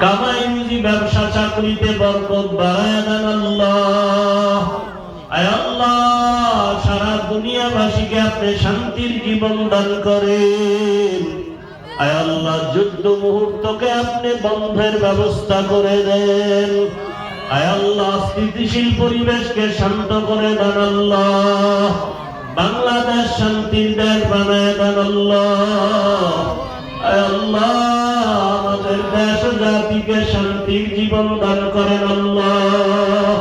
কামাই রুজি ব্যবসা চাকরিতে বরকত বাড়ায় দেন আল্লাহ। আয় আল্লাহ, সারা দুনিয়াবাসীকে আপনি শান্তির জীবন দান করেন। আয় আল্লাহ, যুদ্ধ মুহূর্তকে আপনি বন্ধের ব্যবস্থা করে দেন। আয় আল্লাহ, স্থিতিশীল পরিবেশকে শান্ত করে দেন আল্লাহ। বাংলাদেশ শান্তির দেশ বানায় দেন আল্লাহ। আয় আল্লাহ, আমাদের দেশ জাতিকে শান্তির জীবন দান করেন আল্লাহ।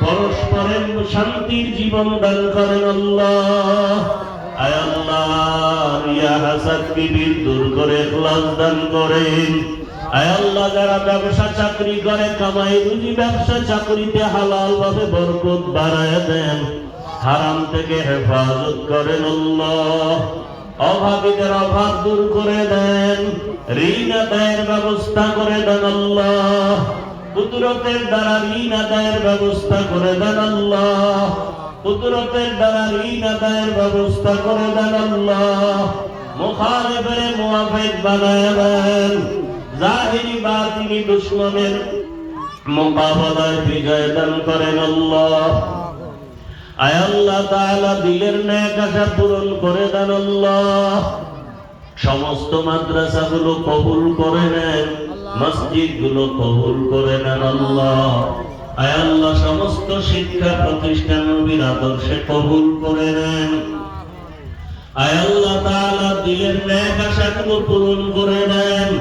পরস্পরের শান্তির জীবন দান করেন আল্লাহ। আয় আল্লাহ, রিয়া হাসাদ বিবির দূর করে ইখলাস দান করেন। আয় আল্লাহ, যারা ব্যবসা চাকরি করে কামাই রুজি ব্যবসা চাকরিতে হালাল ভাবে বরকত বাড়ায় দেন, হারাম থেকে হেফাজত করেন আল্লাহ। অভাবীদের অভাব দূর করে দেন, ঋণ আদায়ের ব্যবস্থা করে দেন আল্লাহ। কুদরতের দ্বারা ঋণ আদায়ের ব্যবস্থা করে দেন আল্লাহ। কুদরতের দ্বারা ঋণ আদায়ের ব্যবস্থা করে দেন আল্লাহ। মুখালিফের মুওয়াফিক বানায় দেন। জাহিরি বাতিনি দুশমনের মোকাবেলায় বিজয় দান করেন আল্লাহ। আয় আল্লাহ তাআলা, দিলের নেক আশা পূরণ করে দেন আল্লাহ। সমস্ত মাদ্রাসাগুলো কবুল করে নেন, মসজিদগুলো কবুল করে নেন আল্লাহ। আয় আল্লাহ, সমস্ত শিক্ষা প্রতিষ্ঠান নবীর আদর্শে কবুল করে নেন। আয় আল্লাহ তাআলা, দিলের নেক আশাগুলো পূরণ করে নেন।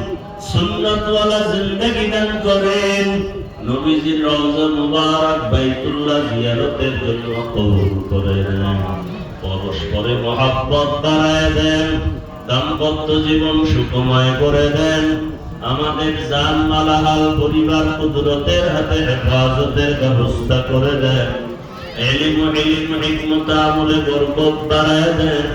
সুন্নাতওয়ালা জিন্দেগি দান করেন। নবীজির রওজা মুবারক বাইতুল্লাহ জিয়ারতের জন্য কবুল করে নেন। পরস্পরে মহব্বত বাড়ায় দেন। দাম্পত্য জীবন সুখময় করে দেন। আমাদের জান মালাহাল পরিবার কুদরতের হাতে হেফাজতের ব্যবস্থা করে দেন। ইলম হিকমত আমলে বরকত বাড়ায় দেন।